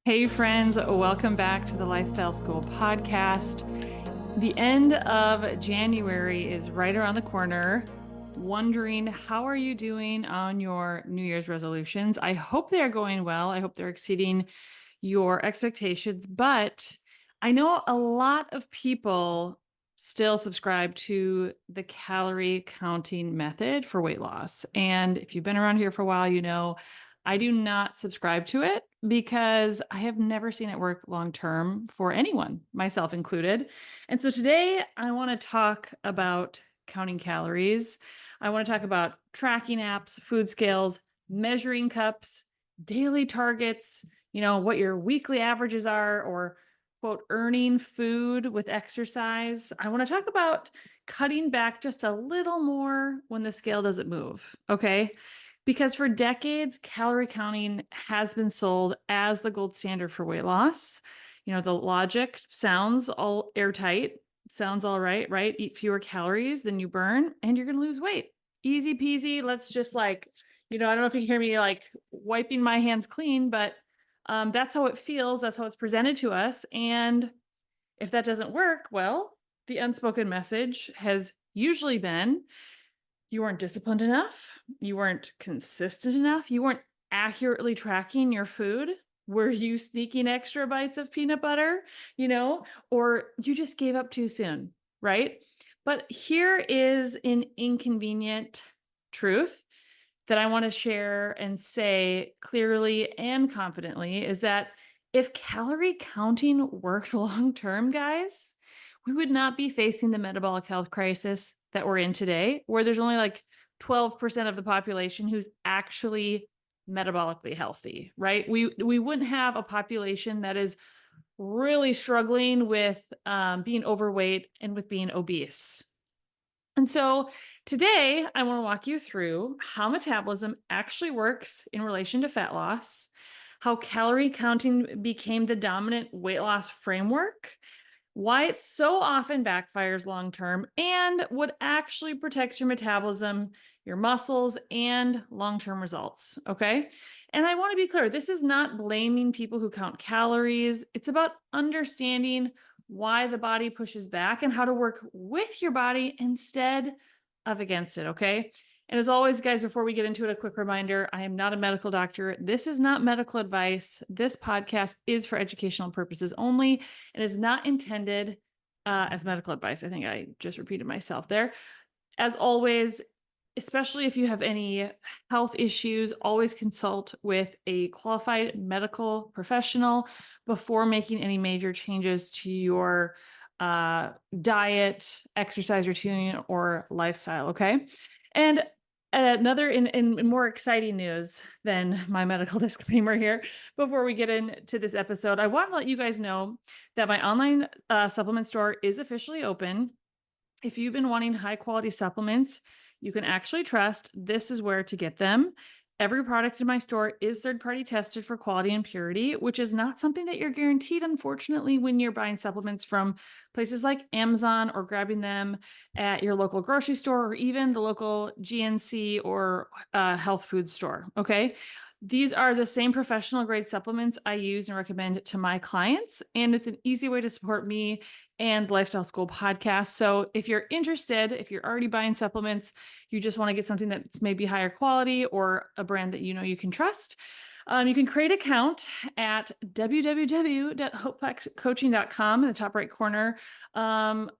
Hey friends, welcome back to the Lifestyle School podcast. The end of January is right around the corner. Wondering, how are you doing on your New Year's resolutions? I hope they're going well. I hope they're exceeding your expectations, but I know a lot of people still subscribe to the calorie counting method for weight loss. And if you've been around here for a while, you know I do not subscribe to it because I have never seen it work long term for anyone, myself included. And so today I want to talk about counting calories. I want to talk about tracking apps, food scales, measuring cups, daily targets, what your weekly averages are, or quote, earning food with exercise. I want to talk about cutting back just a little more when the scale doesn't move. Okay. Because for decades, calorie counting has been sold as the gold standard for weight loss. The logic sounds all airtight, sounds all right, right? Eat fewer calories than you burn, and you're going to lose weight. Easy peasy. Let's just I don't know if you can hear me wiping my hands clean, but that's how it feels. That's how it's presented to us. And if that doesn't work, well, the unspoken message has usually been you weren't disciplined enough. You weren't consistent enough. You weren't accurately tracking your food. Were you sneaking extra bites of peanut butter, or you just gave up too soon, right? But here is an inconvenient truth that I want to share and say clearly and confidently is that if calorie counting worked long term, guys, we would not be facing the metabolic health crisis that we're in today, where there's only 12% of the population who's actually metabolically healthy, right? We wouldn't have a population that is really struggling with being overweight and with being obese. And so today I want to walk you through how metabolism actually works in relation to fat loss, how calorie counting became the dominant weight loss framework, why it so often backfires long term, and what actually protects your metabolism, your muscles, and long term results. Okay. And I want to be clear, this is not blaming people who count calories. It's about understanding why the body pushes back and how to work with your body instead of against it. Okay. And as always, guys, before we get into it, a quick reminder, I am not a medical doctor. This is not medical advice. This podcast is for educational purposes only and is not intended as medical advice. I think I just repeated myself there. As always, especially if you have any health issues, always consult with a qualified medical professional before making any major changes to your diet, exercise routine, or lifestyle. Okay. And another in more exciting news than my medical disclaimer here, before we get into this episode, I want to let you guys know that my online supplement store is officially open. If you've been wanting high quality supplements, you can actually trust this is where to get them. Every product in my store is third-party tested for quality and purity, which is not something that you're guaranteed, unfortunately, when you're buying supplements from places like Amazon or grabbing them at your local grocery store or even the local GNC or health food store. Okay. These are the same professional grade supplements I use and recommend to my clients, and it's an easy way to support me and the Lifestyle School podcast. So if you're interested, if you're already buying supplements, you just want to get something that's maybe higher quality or a brand that you can trust, you can create an account at www.hopeflexcoaching.com in the top right corner. I'm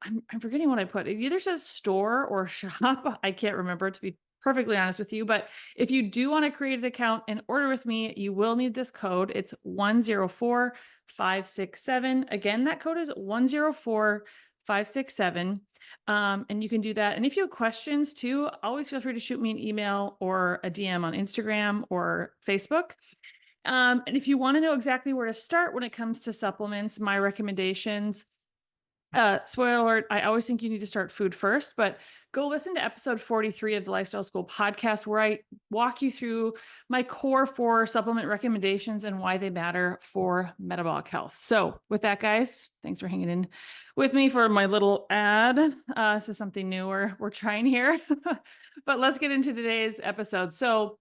forgetting what I put. It either says store or shop. I can't remember, to be perfectly honest with you. But if you do want to create an account and order with me, you will need this code. It's 104567. Again, that code is 104567. And you can do that. And if you have questions too, always feel free to shoot me an email or a DM on Instagram or Facebook. And if you want to know exactly where to start when it comes to supplements, my recommendations, spoiler alert, I always think you need to start food first, but go listen to episode 43 of the Lifestyle School podcast, where I walk you through my core 4 supplement recommendations and why they matter for metabolic health. So with that, guys, thanks for hanging in with me for my little ad. This is something new we're trying here, but let's get into today's episode. So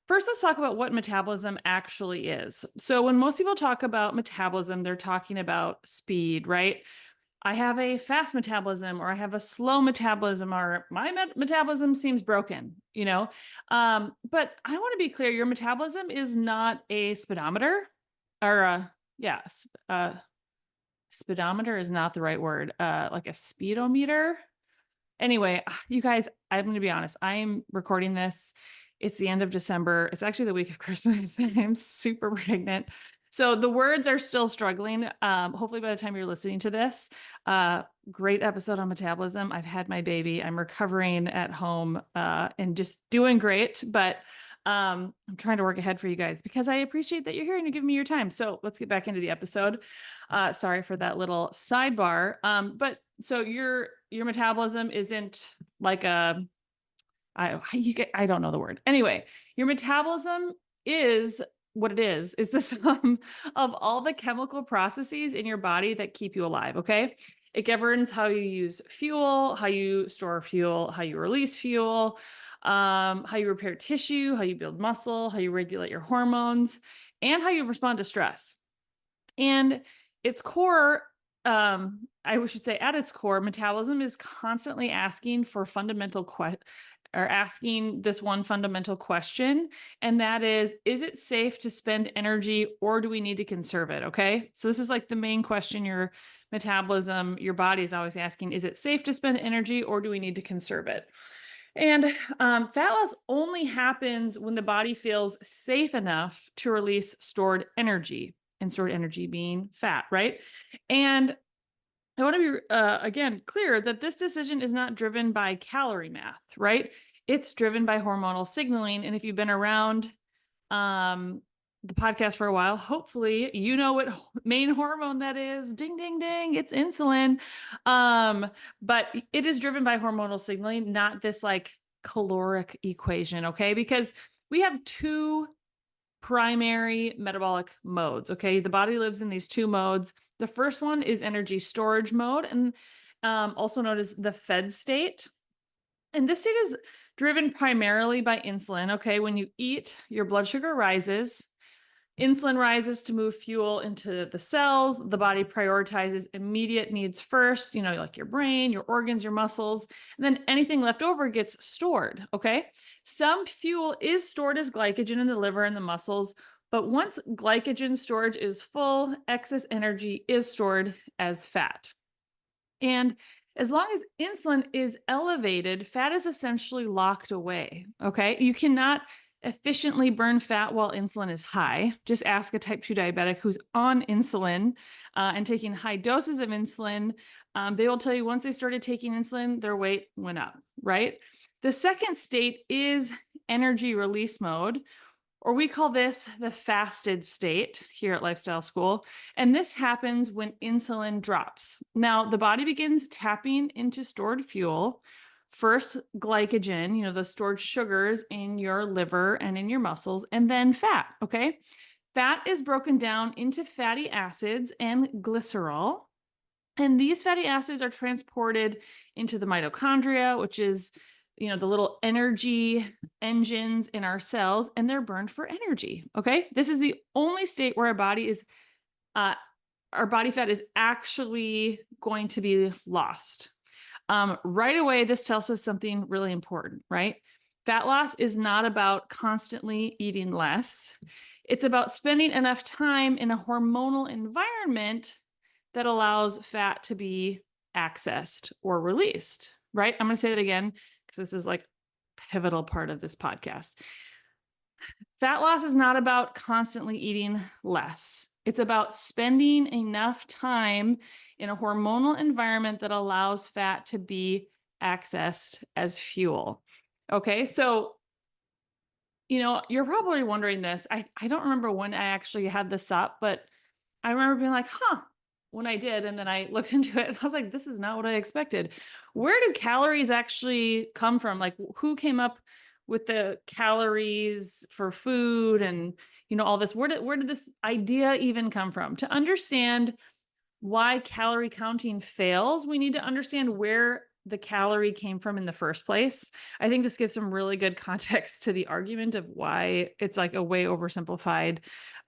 First, let's talk about what metabolism actually is. So when most people talk about metabolism, they're talking about speed, right? I have a fast metabolism, or I have a slow metabolism, or my metabolism seems broken, you know? But I want to be clear, your metabolism is not a speedometer, or speedometer is not the right word, like a speedometer. Anyway, you guys, I'm going to be honest. I'm recording this. It's the end of December. It's actually the week of Christmas. I'm super pregnant. So the words are still struggling. Hopefully by the time you're listening to this, great episode on metabolism. I've had my baby. I'm recovering at home and just doing great. But I'm trying to work ahead for you guys because I appreciate that you're here and you're giving me your time. So let's get back into the episode. Sorry for that little sidebar. But so your metabolism isn't like I don't know the word. Anyway, your metabolism is what it is the sum of all the chemical processes in your body that keep you alive. Okay. It governs how you use fuel, how you store fuel, how you release fuel, how you repair tissue, how you build muscle, how you regulate your hormones, and how you respond to stress. And its core, I should say at its core, metabolism is constantly asking for asking this one fundamental question. And that is it safe to spend energy, or do we need to conserve it? Okay. So this is like the main question your metabolism, your body is always asking: is it safe to spend energy, or do we need to conserve it? And fat loss only happens when the body feels safe enough to release stored energy, and stored energy being fat, right? And I want to be, again, clear that this decision is not driven by calorie math, right? It's driven by hormonal signaling. And if you've been around the podcast for a while, hopefully you know what main hormone that is. Ding, ding, ding. It's insulin. But it is driven by hormonal signaling, not this like caloric equation, okay? Because we have two primary metabolic modes, okay? The body lives in these two modes. The first one is energy storage mode, and also known as the fed state. And this state is driven primarily by insulin, okay? When you eat, your blood sugar rises. Insulin rises to move fuel into the cells. The body prioritizes immediate needs first, like your brain, your organs, your muscles, and then anything left over gets stored, okay? Some fuel is stored as glycogen in the liver and the muscles, but once glycogen storage is full, excess energy is stored as fat. And as long as insulin is elevated, fat is essentially locked away, okay? You cannot efficiently burn fat while insulin is high. Just ask a type 2 diabetic who's on insulin and taking high doses of insulin. They will tell you once they started taking insulin, their weight went up, right? The second state is energy release mode, or we call this the fasted state here at Lifestyle School. And this happens when insulin drops. Now, the body begins tapping into stored fuel. First, glycogen, the stored sugars in your liver and in your muscles, and then fat, okay? Fat is broken down into fatty acids and glycerol. And these fatty acids are transported into the mitochondria, which is, the little energy engines in our cells, and they're burned for energy, okay? This is the only state where our body fat is actually going to be lost. Right away, this tells us something really important, right? Fat loss is not about constantly eating less. It's about spending enough time in a hormonal environment that allows fat to be accessed or released, right? I'm going to say that again because this is like a pivotal part of this podcast. Fat loss is not about constantly eating less. It's about spending enough time in a hormonal environment that allows fat to be accessed as fuel. Okay, so, you're probably wondering this. I don't remember when I actually had this up, but I remember being like, when I did. And then I looked into it and I was like, this is not what I expected. Where do calories actually come from? Like, who came up with the calories for food and, all this? Where did this idea even come from? To understand why calorie counting fails, we need to understand where the calorie came from in the first place. I think this gives some really good context to the argument of why it's like a way oversimplified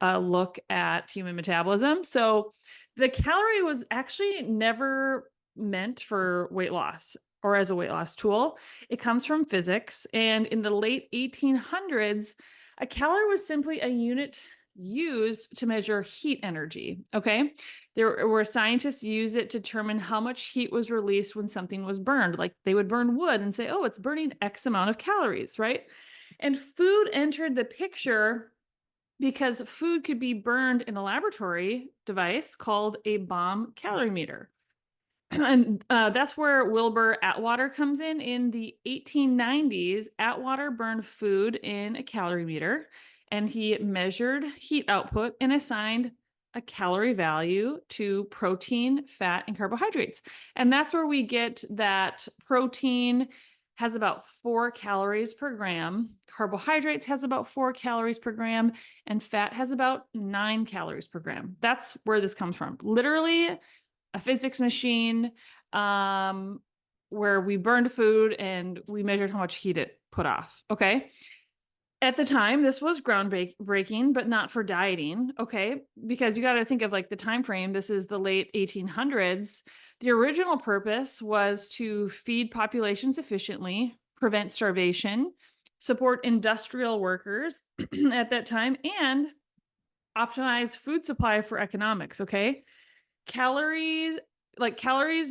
look at human metabolism. So the calorie was actually never meant for weight loss or as a weight loss tool. It comes from physics. And in the late 1800s, a calorie was simply a unit used to measure heat energy. Okay. There were scientists use it to determine how much heat was released when something was burned. Like they would burn wood and say, oh, it's burning X amount of calories, right? And food entered the picture because food could be burned in a laboratory device called a bomb calorimeter. And that's where Wilbur Atwater comes in the 1890s. Atwater burned food in a calorimeter, and he measured heat output and assigned a calorie value to protein, fat, and carbohydrates. And that's where we get that protein has about 4 calories per gram, carbohydrates has about 4 calories per gram, and fat has about 9 calories per gram. That's where this comes from. Literally, a physics machine where we burned food and we measured how much heat it put off. Okay. At the time, this was groundbreaking, but not for dieting. Okay. Because you got to think of like the time frame. This is the late 1800s. The original purpose was to feed populations efficiently, prevent starvation, support industrial workers at that time, and optimize food supply for economics. Okay. Calories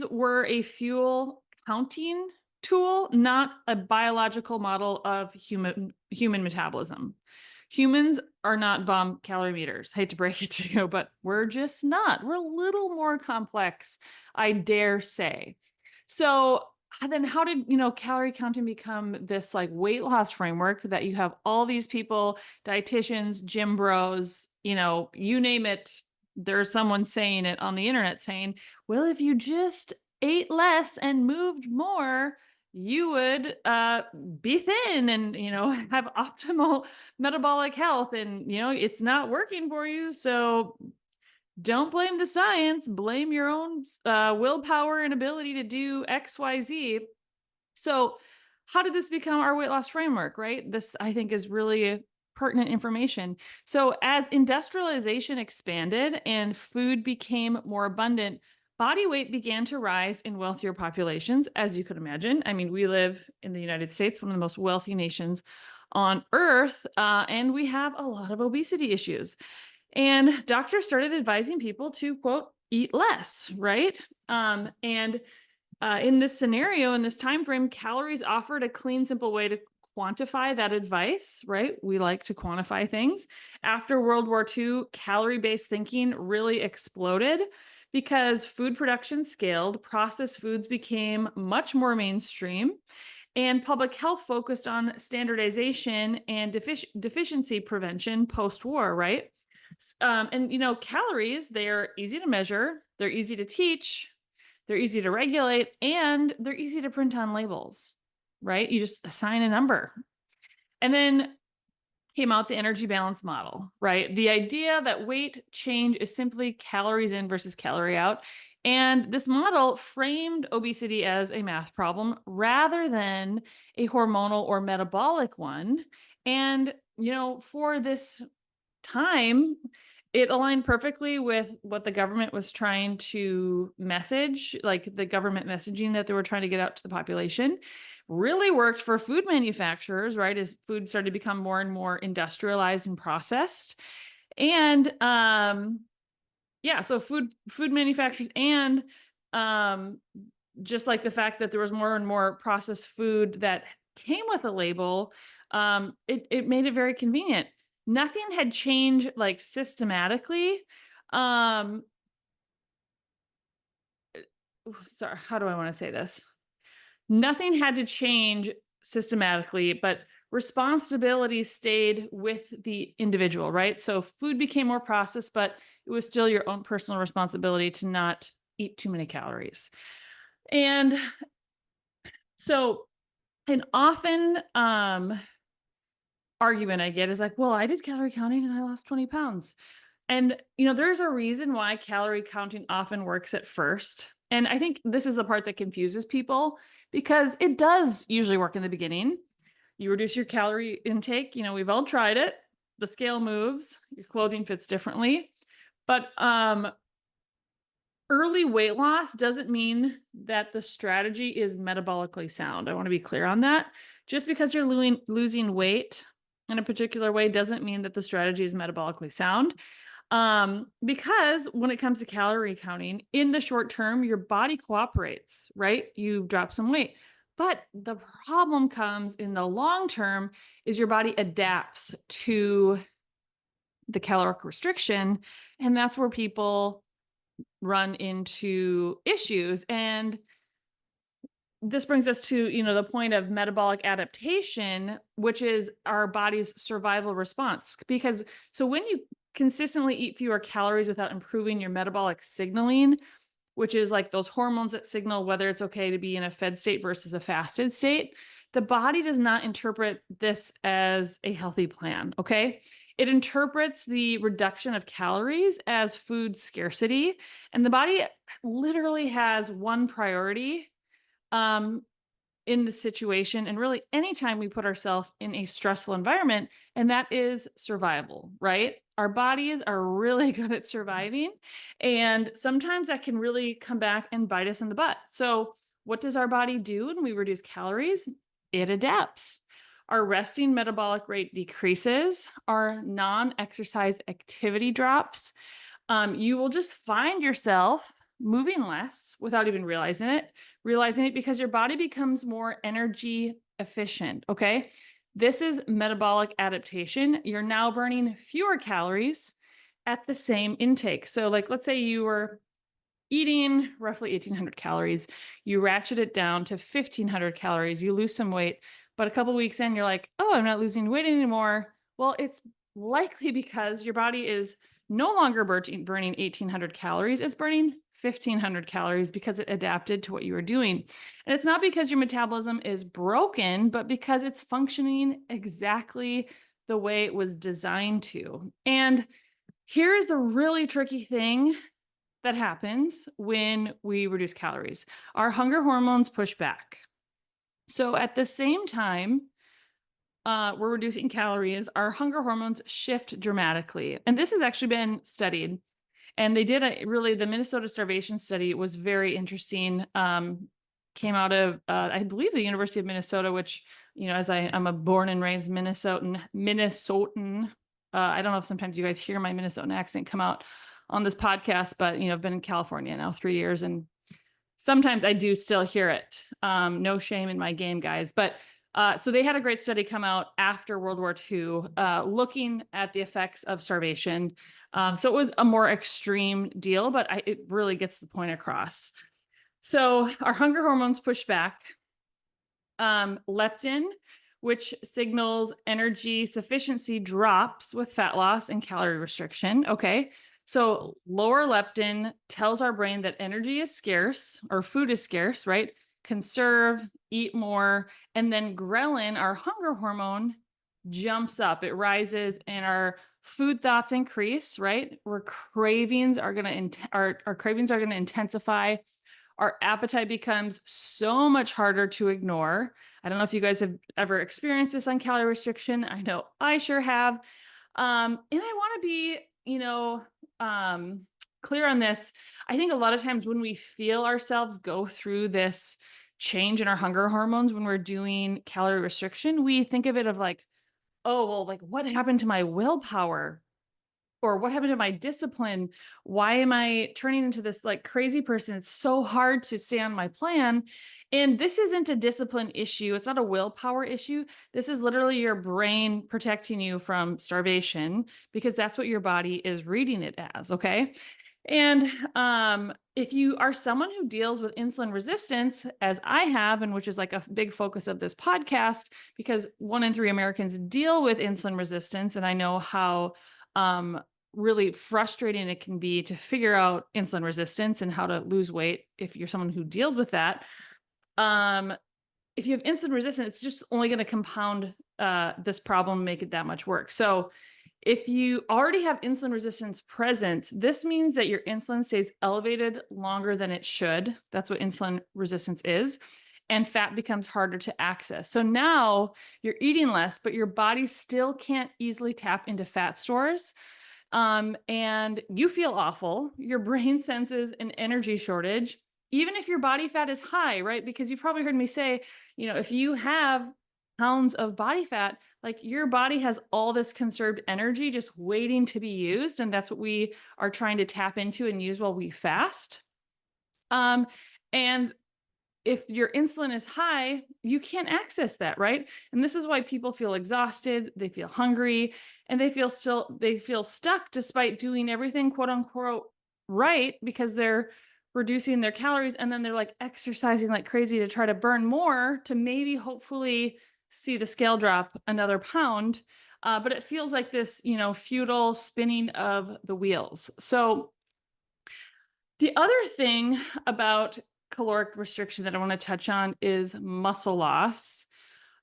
were a fuel counting tool, not a biological model of human metabolism. Humans are not bomb calorie meters. Hate to break it to you, but we're just not. We're a little more complex, I dare say. So then how did, calorie counting become this like weight loss framework that you have all these people, dietitians, gym bros, you name it, there's someone saying it on the internet saying, well, if you just ate less and moved more, you would be thin and, have optimal metabolic health. And, it's not working for you. So don't blame the science, blame your own willpower and ability to do X, Y, Z. So how did this become our weight loss framework, right? This, I think, is really pertinent information. So as industrialization expanded and food became more abundant, body weight began to rise in wealthier populations, as you could imagine. I mean, we live in the United States, one of the most wealthy nations on earth, and we have a lot of obesity issues. And doctors started advising people to, quote, eat less, right? In this scenario, in this time frame, calories offered a clean, simple way to quantify that advice, right? We like to quantify things. After World War II, calorie-based thinking really exploded because food production scaled, processed foods became much more mainstream, and public health focused on standardization and deficiency prevention post-war, right? Calories, they're easy to measure, they're easy to teach, they're easy to regulate, and they're easy to print on labels, right? You just assign a number. And then came out the energy balance model, right? The idea that weight change is simply calories in versus calorie out. And this model framed obesity as a math problem rather than a hormonal or metabolic one. And, for this time, it aligned perfectly with what the government was trying to message, like the government messaging that they were trying to get out to the population. Really worked for food manufacturers, right? As food started to become more and more industrialized and processed. And so food manufacturers and just like the fact that there was more and more processed food that came with a label, it made it very convenient. Nothing had changed like systematically. Sorry, how do I want to say this? Nothing had to change systematically, but responsibility stayed with the individual, right? So food became more processed, but it was still your own personal responsibility to not eat too many calories. And so an often argument I get is like, well, I did calorie counting and I lost 20 pounds. And, there's a reason why calorie counting often works at first. And I think this is the part that confuses people because it does usually work in the beginning. You reduce your calorie intake. We've all tried it. The scale moves, your clothing fits differently. But early weight loss doesn't mean that the strategy is metabolically sound. I want to be clear on that. Just because you're losing weight in a particular way doesn't mean that the strategy is metabolically sound. Because when it comes to calorie counting, in the short term, your body cooperates, right? You drop some weight. But the problem comes in the long term is your body adapts to the caloric restriction. And that's where people run into issues. And this brings us to, the point of metabolic adaptation, which is our body's survival response. Because so when you consistently eat fewer calories without improving your metabolic signaling, which is like those hormones that signal whether it's okay to be in a fed state versus a fasted state, the body does not interpret this as a healthy plan. Okay. It interprets the reduction of calories as food scarcity. And the body literally has one priority in the situation, and really anytime we put ourselves in a stressful environment, and that is survival, right? Our bodies are really good at surviving, and sometimes that can really come back and bite us in the butt. So what does our body do when we reduce calories? It adapts. Our resting metabolic rate decreases, our non-exercise activity drops. You will just find yourself moving less without even realizing it because your body becomes more energy efficient. Okay. This is metabolic adaptation. You're now burning fewer calories at the same intake. So like, let's say you were eating roughly 1,800 calories, you ratchet it down to 1,500 calories, you lose some weight, but a couple weeks in, you're like, oh, I'm not losing weight anymore. Well, it's likely because your body is no longer burning 1,800 calories. It's burning 1,500 calories because it adapted to what you were doing. And it's not because your metabolism is broken, but because it's functioning exactly the way it was designed to. And here's the really tricky thing that happens when we reduce calories. Our hunger hormones push back. So at the same time, we're reducing calories, our hunger hormones shift dramatically. And this has actually been studied. And they did the Minnesota starvation study was very interesting. Came out of, I believe, the University of Minnesota, which, as I'm a born and raised Minnesotan. I don't know if sometimes you guys hear my Minnesotan accent come out on this podcast, but, I've been in California now 3 years, and sometimes I do still hear it. No shame in my game, guys. But so they had a great study come out after World War II, looking at the effects of starvation. So it was a more extreme deal, but it really gets the point across. So our hunger hormones push back. Leptin, which signals energy sufficiency, drops with fat loss and calorie restriction. Okay. So lower leptin tells our brain that energy is scarce or food is scarce, right? Conserve, eat more. And then ghrelin, our hunger hormone, jumps up. It rises and our food thoughts increase, right? Our cravings are going to intensify. Our appetite becomes so much harder to ignore. I don't know if you guys have ever experienced this on calorie restriction. I know I sure have. And I want to be, clear on this. I think a lot of times when we feel ourselves go through this change in our hunger hormones, when we're doing calorie restriction, we think of it of like, oh, well, like what happened to my willpower? Or what happened to my discipline? Why am I turning into this like crazy person? It's so hard to stay on my plan. And this isn't a discipline issue. It's not a willpower issue. This is literally your brain protecting you from starvation because that's what your body is reading it as. Okay. And if you are someone who deals with insulin resistance, as I have, and which is like a big focus of this podcast, because 1 in 3 Americans deal with insulin resistance, and I know how really frustrating it can be to figure out insulin resistance and how to lose weight if you're someone who deals with that. If you have insulin resistance, it's just only going to compound this problem, make it that much worse. So If you already have insulin resistance present, this means that your insulin stays elevated longer than it should. That's what insulin resistance is. And fat becomes harder to access. So now you're eating less, but your body still can't easily tap into fat stores. And you feel awful. Your brain senses an energy shortage, even if your body fat is high, right? Because you've probably heard me say, if you have pounds of body fat, like your body has all this conserved energy just waiting to be used. And that's what we are trying to tap into and use while we fast. And if your insulin is high, you can't access that, right? And this is why people feel exhausted, they feel hungry, and they feel stuck despite doing everything quote unquote right, because they're reducing their calories, and then they're like exercising like crazy to try to burn more to maybe hopefully see the scale drop another pound. But it feels like this, futile spinning of the wheels. So the other thing about caloric restriction that I want to touch on is muscle loss,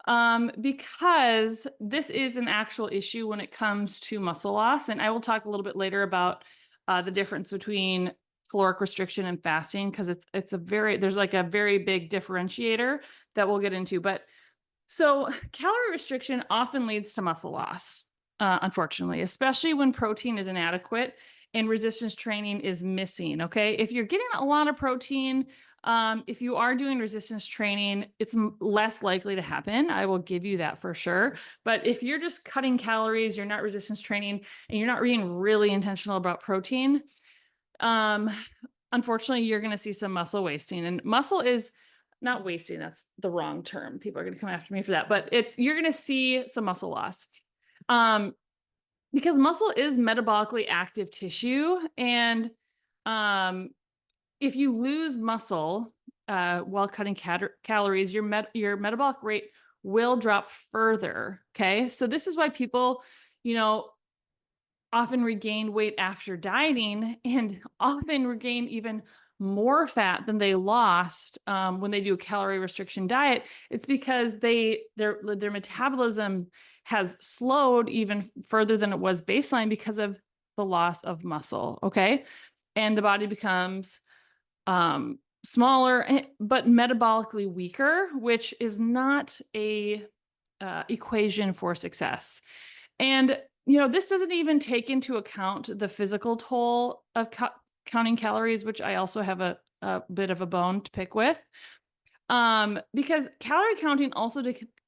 because this is an actual issue when it comes to muscle loss. And I will talk a little bit later about the difference between caloric restriction and fasting, because there's like a very big differentiator that we'll get into. But so calorie restriction often leads to muscle loss, unfortunately, especially when protein is inadequate and resistance training is missing. Okay. If you're getting a lot of protein, if you are doing resistance training, it's less likely to happen. I will give you that for sure. But if you're just cutting calories, you're not resistance training, and you're not being really intentional about protein, unfortunately, you're going to see some muscle wasting. And muscle is not wasting. That's the wrong term. People are going to come after me for that, but you're going to see some muscle loss. Because muscle is metabolically active tissue. And if you lose muscle while cutting calories, your metabolic rate will drop further. Okay. So this is why people, often regain weight after dieting, and often regain even more fat than they lost when they do a calorie restriction diet. It's because their metabolism has slowed even further than it was baseline because of the loss of muscle. Okay. And the body becomes smaller, but metabolically weaker, which is not a equation for success. And this doesn't even take into account the physical toll of counting calories, which I also have a bit of a bone to pick with, because calorie counting also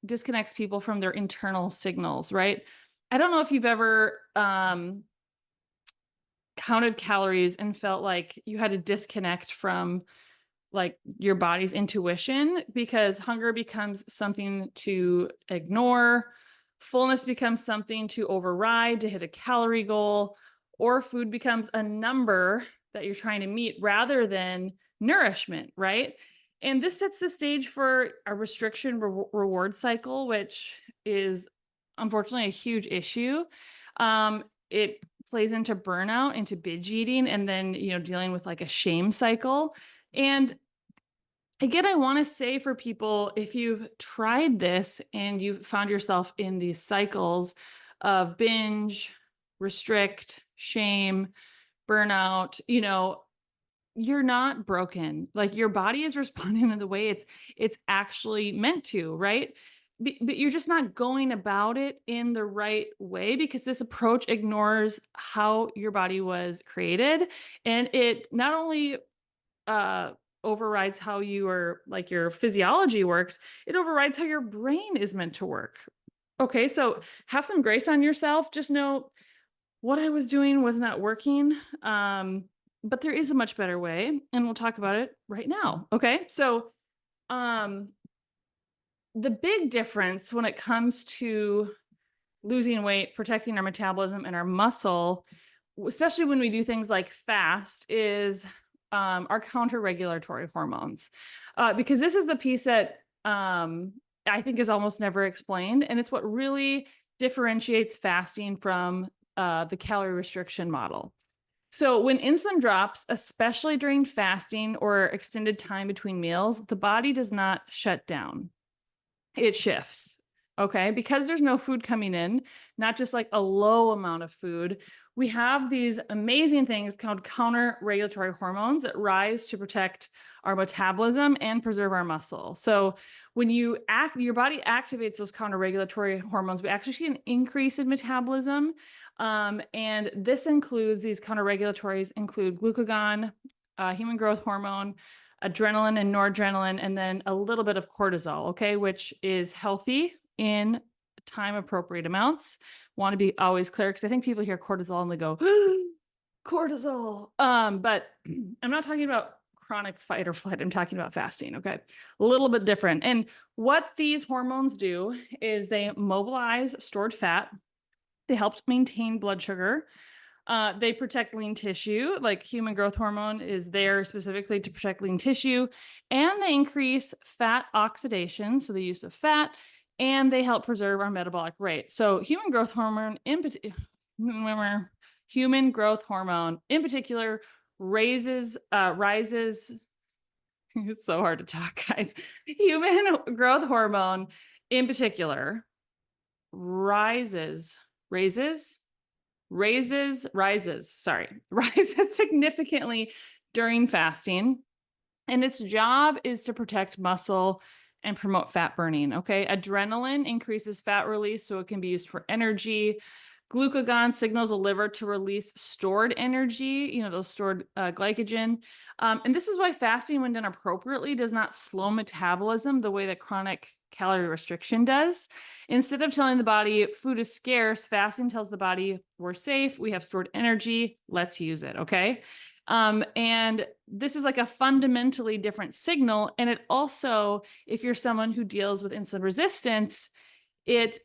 disconnects people from their internal signals, right? I don't know if you've ever counted calories and felt like you had to disconnect from like your body's intuition, because hunger becomes something to ignore, fullness becomes something to override to hit a calorie goal, or food becomes a number that you're trying to meet rather than nourishment, right? And this sets the stage for a restriction reward cycle, which is unfortunately a huge issue. It plays into burnout, into binge eating, and then dealing with like a shame cycle. And again, I want to say for people, if you've tried this and you've found yourself in these cycles of binge, restrict, shame, burnout, you're not broken. Like your body is responding in the way it's actually meant to, right? But you're just not going about it in the right way, because this approach ignores how your body was created, and it not only overrides how your physiology works, it overrides how your brain is meant to work. Okay, so have some grace on yourself. Just know what I was doing was not working. But there is a much better way, and we'll talk about it right now. Okay, so the big difference when it comes to losing weight, protecting our metabolism and our muscle, especially when we do things like fast, is our counter-regulatory hormones. Because this is the piece that I think is almost never explained. And it's what really differentiates fasting from the calorie restriction model. So when insulin drops, especially during fasting or extended time between meals, the body does not shut down. It shifts. Okay, because there's no food coming in, not just like a low amount of food, we have these amazing things called counter-regulatory hormones that rise to protect our metabolism and preserve our muscle. So when your body activates those counter-regulatory hormones, we actually see an increase in metabolism. And this includes, these counter-regulatories include glucagon, human growth hormone, adrenaline and noradrenaline, and then a little bit of cortisol, okay, which is healthy in time appropriate amounts. Want to be always clear because I think people hear cortisol and they go, cortisol. But I'm not talking about chronic fight or flight. I'm talking about fasting, okay? A little bit different. And what these hormones do is they mobilize stored fat. They help maintain blood sugar. They protect lean tissue, like human growth hormone is there specifically to protect lean tissue, and they increase fat oxidation, so the use of fat, and they help preserve our metabolic rate. So human growth hormone in particular rises. It's so hard to talk, guys. Human growth hormone in particular rises rises significantly during fasting. And its job is to protect muscle and promote fat burning. Okay. Adrenaline increases fat release, so it can be used for energy. Glucagon signals the liver to release stored energy, those stored glycogen. And this is why fasting, when done appropriately, does not slow metabolism the way that chronic calorie restriction does. Instead of telling the body food is scarce, fasting tells the body we're safe, we have stored energy, let's use it. Okay. And this is like a fundamentally different signal. And it also, if you're someone who deals with insulin resistance, it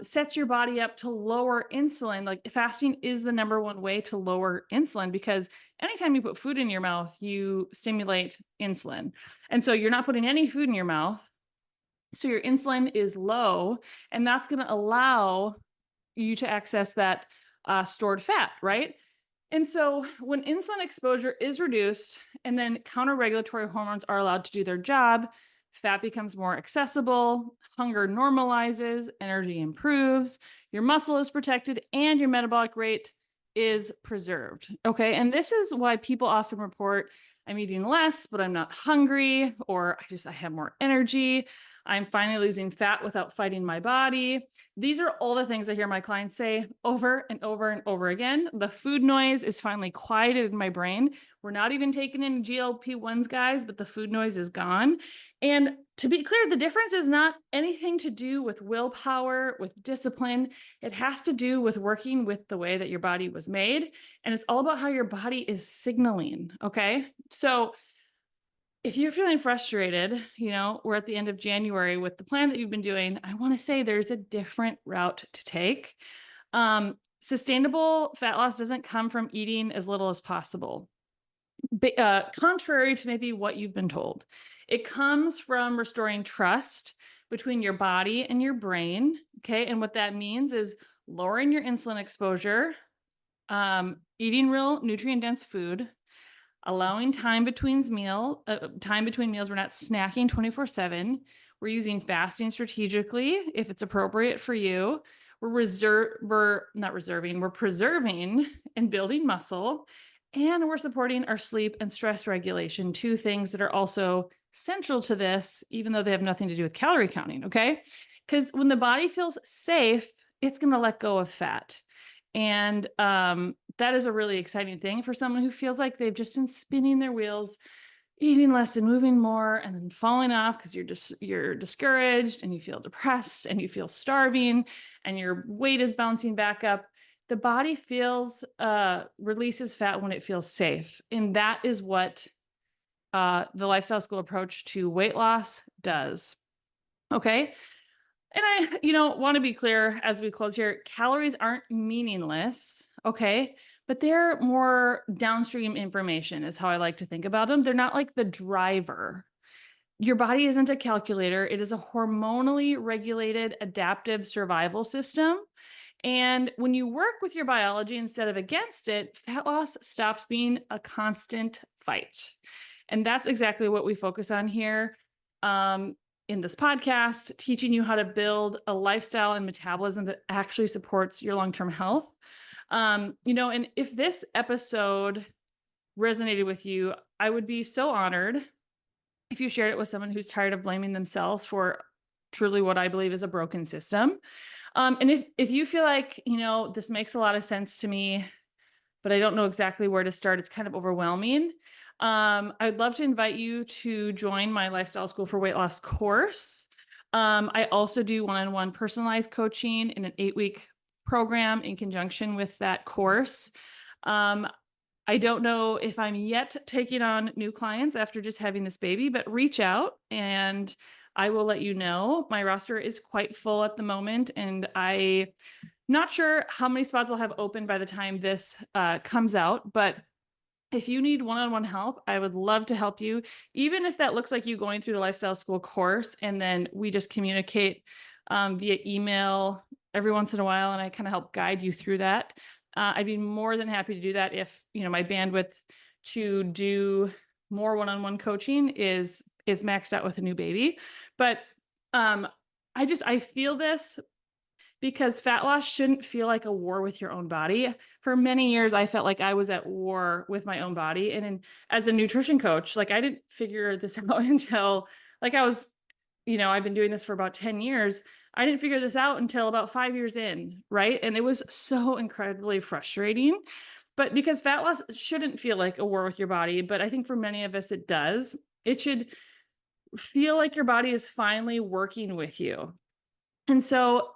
sets your body up to lower insulin. Like fasting is the number one way to lower insulin, because anytime you put food in your mouth, you stimulate insulin. And so you're not putting any food in your mouth. So your insulin is low, and that's going to allow you to access that stored fat, right? And so when insulin exposure is reduced and then counter-regulatory hormones are allowed to do their job, fat becomes more accessible, hunger normalizes, energy improves, your muscle is protected, and your metabolic rate is preserved. Okay. And this is why people often report, I'm eating less, but I'm not hungry, or I have more energy. I'm finally losing fat without fighting my body. These are all the things I hear my clients say over and over and over again. The food noise is finally quieted in my brain. We're not even taking in GLP-1s, guys, but the food noise is gone. And to be clear, the difference is not anything to do with willpower, with discipline. It has to do with working with the way that your body was made. And it's all about how your body is signaling. Okay. So if you're feeling frustrated, we're at the end of January with the plan that you've been doing, I want to say there's a different route to take. Sustainable fat loss doesn't come from eating as little as possible. Contrary to maybe what you've been told. It comes from restoring trust between your body and your brain. Okay. And what that means is lowering your insulin exposure, eating real nutrient dense food, allowing time between meals. We're not snacking 24/7. We're using fasting strategically if it's appropriate for you. We're preserving and building muscle, and we're supporting our sleep and stress regulation, two things that are also central to this, even though they have nothing to do with calorie counting. Okay. Because when the body feels safe, it's going to let go of fat. And that is a really exciting thing for someone who feels like they've just been spinning their wheels, eating less and moving more, and then falling off because you're discouraged and you feel depressed and you feel starving and your weight is bouncing back up. The body releases fat when it feels safe. And that is what the lifestyle school approach to weight loss does. Okay. And I, want to be clear as we close here, calories aren't meaningless, okay? But they're more downstream information is how I like to think about them. They're not like the driver. Your body isn't a calculator. It is a hormonally regulated adaptive survival system. And when you work with your biology instead of against it, fat loss stops being a constant fight. And that's exactly what we focus on here. in this podcast, teaching you how to build a lifestyle and metabolism that actually supports your long-term health. And if this episode resonated with you, I would be so honored if you shared it with someone who's tired of blaming themselves for truly what I believe is a broken system. And if you feel like, this makes a lot of sense to me, but I don't know exactly where to start, it's kind of overwhelming. I'd love to invite you to join my Lifestyle School for Weight Loss course. I also do one-on-one personalized coaching in an 8-week program in conjunction with that course. I don't know if I'm yet taking on new clients after just having this baby, but reach out and I will let you know. My roster is quite full at the moment, and I'm not sure how many spots I'll have open by the time this comes out, but if you need one-on-one help, I would love to help you, even if that looks like you going through the Lifestyle School course and then we just communicate via email every once in a while, and I kind of help guide you through that. I'd be more than happy to do that if, my bandwidth to do more one-on-one coaching is maxed out with a new baby. But I feel this because fat loss shouldn't feel like a war with your own body. For many years, I felt like I was at war with my own body. And as a nutrition coach, I didn't figure this out until I was, I've been doing this for about 10 years. I didn't figure this out until about 5 years in, right? And it was so incredibly frustrating. But because fat loss shouldn't feel like a war with your body, but I think for many of us, it does. It should feel like your body is finally working with you. And so,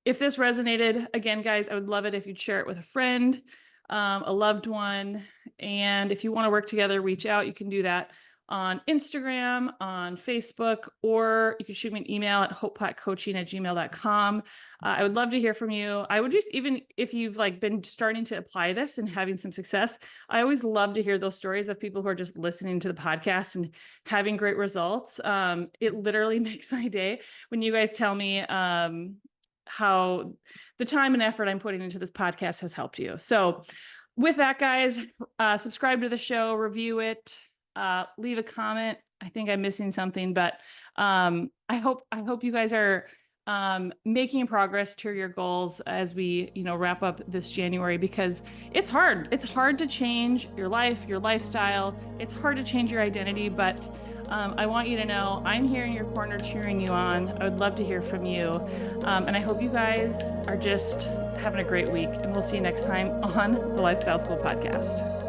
if this resonated, again, guys, I would love it if you'd share it with a friend, a loved one. And if you want to work together, reach out. You can do that on Instagram, on Facebook, or you can shoot me an email at hopeplattcoaching@gmail.com. I would love to hear from you. I would just, even if you've been starting to apply this and having some success, I always love to hear those stories of people who are just listening to the podcast and having great results. It literally makes my day when you guys tell me how the time and effort I'm putting into this podcast has helped you. So with that, guys, subscribe to the show, review it, leave a comment. I think I'm missing something, but I hope you guys are making progress to your goals as we, wrap up this January, because it's hard. It's hard to change your life, your lifestyle. It's hard to change your identity, but I want you to know I'm here in your corner cheering you on. I would love to hear from you. And I hope you guys are just having a great week, and we'll see you next time on the Lifestyle School podcast.